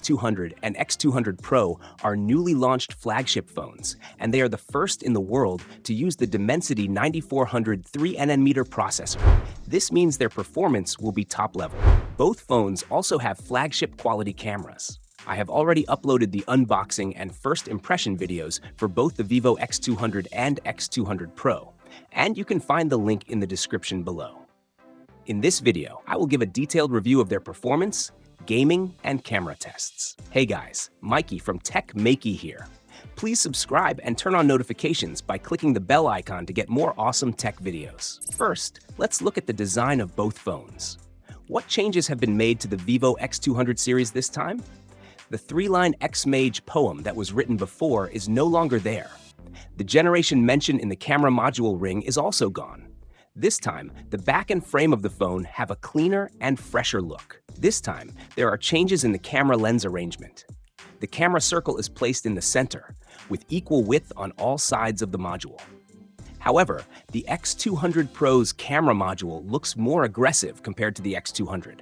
X200 and X200 Pro are newly launched flagship phones, and they are the first in the world to use the Dimensity 9400 3nm processor. This means their performance will be top level. Both phones also have flagship quality cameras. I have already uploaded the unboxing and first impression videos for both the Vivo X200 and X200 Pro, and you can find the link in the description below. In this video, I will give a detailed review of their performance, gaming, and camera tests. Hey guys, Maiky from techmaiky here. Please subscribe and turn on notifications by clicking the bell icon to get more awesome tech videos. First, let's look at the design of both phones. What changes have been made to the Vivo X200 series this time? The three-line X-Mage poem that was written before is no longer there. The generation mentioned in the camera module ring is also gone. This time, the back and frame of the phone have a cleaner and fresher look. This time, there are changes in the camera lens arrangement. The camera circle is placed in the center, with equal width on all sides of the module. However, the X200 Pro's camera module looks more aggressive compared to the X200.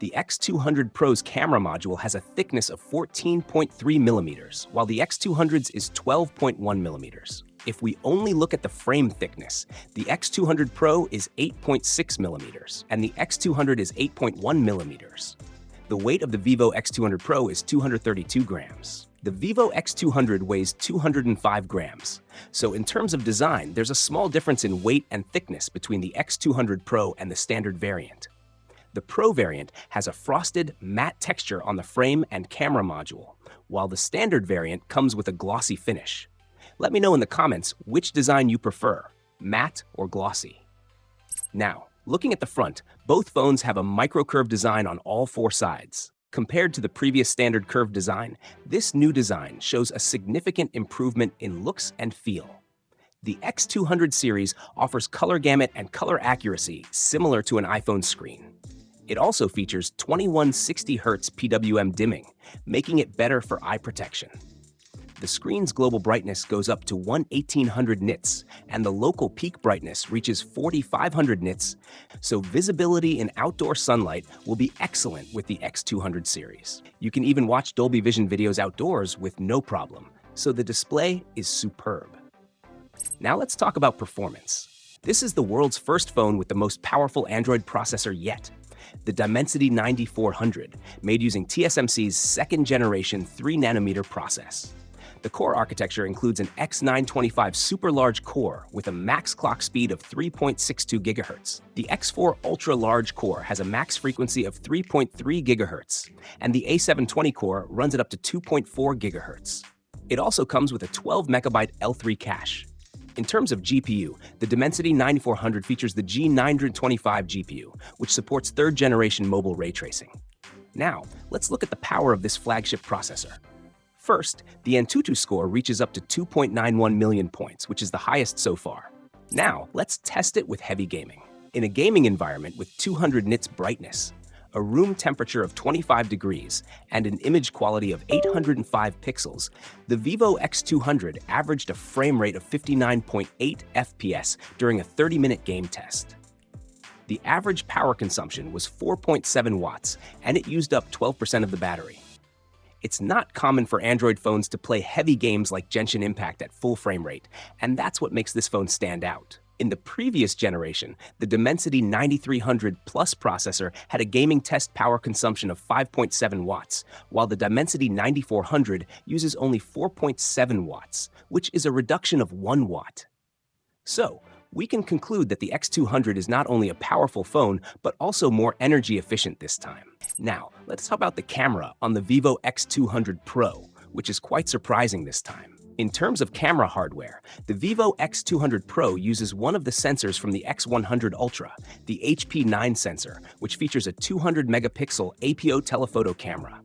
The X200 Pro's camera module has a thickness of 14.3 millimeters, while the X200's is 12.1 millimeters. If we only look at the frame thickness, the X200 Pro is 8.6 millimeters, and the X200 is 8.1 millimeters. The weight of the Vivo X200 Pro is 232 grams. The Vivo X200 weighs 205 grams, so in terms of design, there's a small difference in weight and thickness between the X200 Pro and the standard variant. The Pro variant has a frosted, matte texture on the frame and camera module, while the standard variant comes with a glossy finish. Let me know in the comments which design you prefer, matte or glossy. Now, looking at the front, both phones have a micro-curved design on all four sides. Compared to the previous standard curved design, this new design shows a significant improvement in looks and feel. The X200 series offers color gamut and color accuracy similar to an iPhone screen. It also features 2160Hz PWM dimming, making it better for eye protection. The screen's global brightness goes up to 1800 nits, and the local peak brightness reaches 4500 nits, so visibility in outdoor sunlight will be excellent with the X200 series. You can even watch Dolby Vision videos outdoors with no problem, so the display is superb. Now let's talk about performance. This is the world's first phone with the most powerful Android processor yet, the Dimensity 9400, made using TSMC's second-generation 3nm process. The core architecture includes an X925 super large core with a max clock speed of 3.62 GHz. The X4 ultra large core has a max frequency of 3.3 GHz, and the A720 core runs it up to 2.4 GHz. It also comes with a 12 MB L3 cache. In terms of GPU, the Dimensity 9400 features the G925 GPU, which supports third-generation mobile ray tracing. Now, let's look at the power of this flagship processor. First, the Antutu score reaches up to 2.91 million points, which is the highest so far. Now, let's test it with heavy gaming. In a gaming environment with 200 nits brightness, a room temperature of 25 degrees, and an image quality of 805 pixels, the Vivo X200 averaged a frame rate of 59.8 FPS during a 30-minute game test. The average power consumption was 4.7 watts, and it used up 12% of the battery. It's not common for Android phones to play heavy games like Genshin Impact at full frame rate, and that's what makes this phone stand out. In the previous generation, the Dimensity 9300 Plus processor had a gaming test power consumption of 5.7 watts, while the Dimensity 9400 uses only 4.7 watts, which is a reduction of 1 watt. So, we can conclude that the X200 is not only a powerful phone, but also more energy efficient this time. Now, let's talk about the camera on the Vivo X200 Pro, which is quite surprising this time. In terms of camera hardware, the Vivo X200 Pro uses one of the sensors from the X100 Ultra, the HP9 sensor, which features a 200-megapixel APO telephoto camera.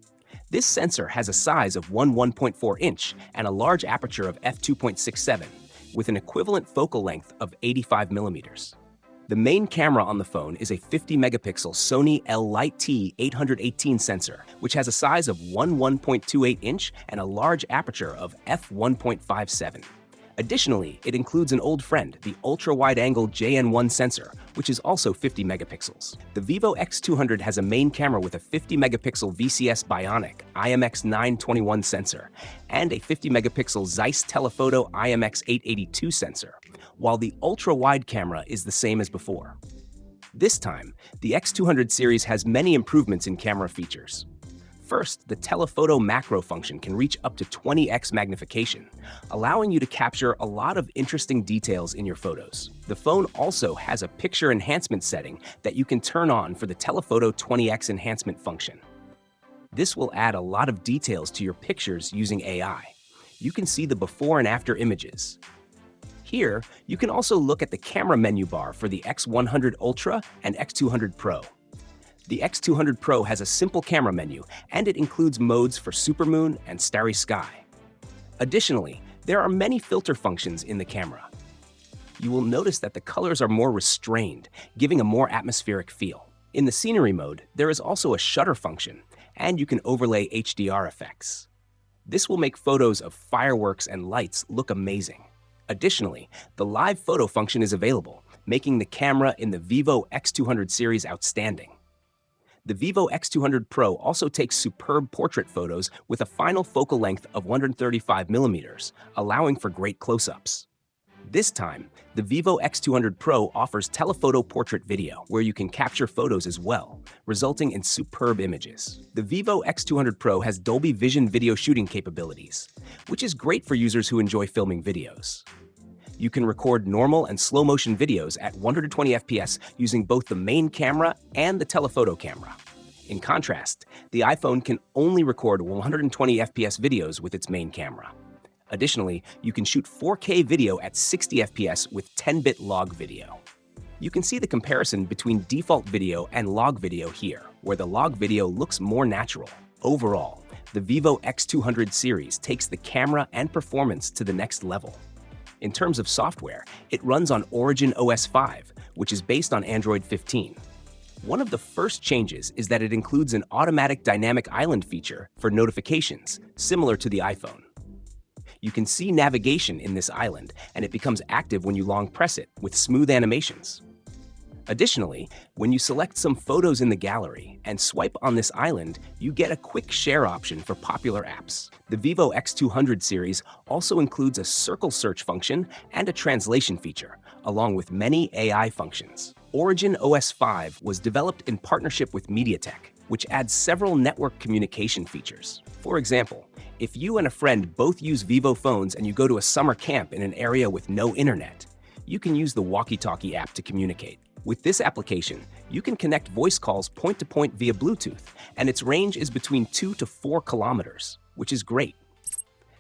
This sensor has a size of 1.4 inch and a large aperture of f2.67, with an equivalent focal length of 85 millimeters. The main camera on the phone is a 50-megapixel Sony L-Lite T818 sensor, which has a size of 1.28 inch and a large aperture of f1.57. Additionally, it includes an old friend, the ultra-wide-angle JN1 sensor, which is also 50 megapixels. The Vivo X200 has a main camera with a 50-megapixel VCS Bionic IMX921 sensor and a 50-megapixel Zeiss Telephoto IMX882 sensor, while the ultra-wide camera is the same as before. This time, the X200 series has many improvements in camera features. First, the telephoto macro function can reach up to 20x magnification, allowing you to capture a lot of interesting details in your photos. The phone also has a picture enhancement setting that you can turn on for the telephoto 20x enhancement function. This will add a lot of details to your pictures using AI. You can see the before and after images. Here, you can also look at the camera menu bar for the X100 Ultra and X200 Pro. The X200 Pro has a simple camera menu, and it includes modes for supermoon and starry sky. Additionally, there are many filter functions in the camera. You will notice that the colors are more restrained, giving a more atmospheric feel. In the scenery mode, there is also a shutter function, and you can overlay HDR effects. This will make photos of fireworks and lights look amazing. Additionally, the live photo function is available, making the camera in the Vivo X200 series outstanding. The Vivo X200 Pro also takes superb portrait photos with a final focal length of 135mm, allowing for great close-ups. This time, the Vivo X200 Pro offers telephoto portrait video, where you can capture photos as well, resulting in superb images. The Vivo X200 Pro has Dolby Vision video shooting capabilities, which is great for users who enjoy filming videos. You can record normal and slow-motion videos at 120 FPS using both the main camera and the telephoto camera. In contrast, the iPhone can only record 120 FPS videos with its main camera. Additionally, you can shoot 4K video at 60 FPS with 10-bit log video. You can see the comparison between default video and log video here, where the log video looks more natural. Overall, the Vivo X200 series takes the camera and performance to the next level. In terms of software, it runs on Origin OS 5, which is based on Android 15. One of the first changes is that it includes an automatic dynamic island feature for notifications, similar to the iPhone. You can see navigation in this island, and it becomes active when you long press it with smooth animations. Additionally, when you select some photos in the gallery and swipe on this island, you get a quick share option for popular apps. The Vivo X200 series also includes a circle search function and a translation feature, along with many AI functions. Origin OS 5 was developed in partnership with MediaTek, which adds several network communication features. For example, if you and a friend both use Vivo phones and you go to a summer camp in an area with no internet, you can use the walkie-talkie app to communicate. With this application, you can connect voice calls point-to-point via Bluetooth, and its range is between 2 to 4 kilometers, which is great.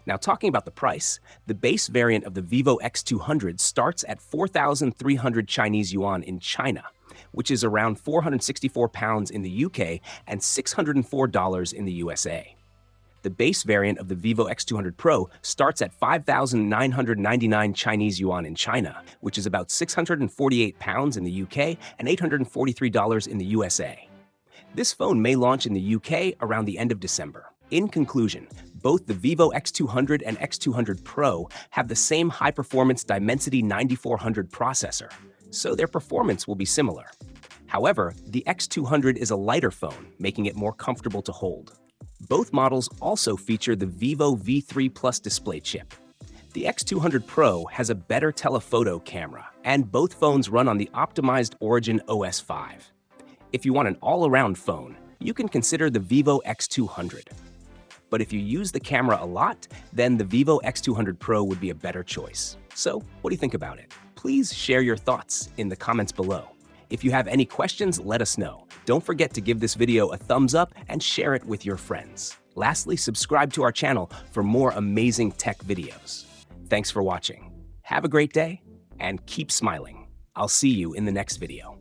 Now, talking about the price, the base variant of the Vivo X200 starts at 4,300 Chinese yuan in China, which is around £464 in the UK and $604 in the USA. The base variant of the Vivo X200 Pro starts at 5,999 Chinese yuan in China, which is about £648 in the UK and $843 in the USA. This phone may launch in the UK around the end of December. In conclusion, both the Vivo X200 and X200 Pro have the same high-performance Dimensity 9400 processor, so their performance will be similar. However, the X200 is a lighter phone, making it more comfortable to hold. Both models also feature the Vivo V3 Plus display chip. The X200 Pro has a better telephoto camera, and both phones run on the optimized Origin OS 5. If you want an all-around phone, you can consider the Vivo X200. But if you use the camera a lot, then the Vivo X200 Pro would be a better choice. So, what do you think about it? Please share your thoughts in the comments below. If you have any questions, let us know. Don't forget to give this video a thumbs up and share it with your friends. Lastly, subscribe to our channel for more amazing tech videos. Thanks for watching. Have a great day and keep smiling. I'll see you in the next video.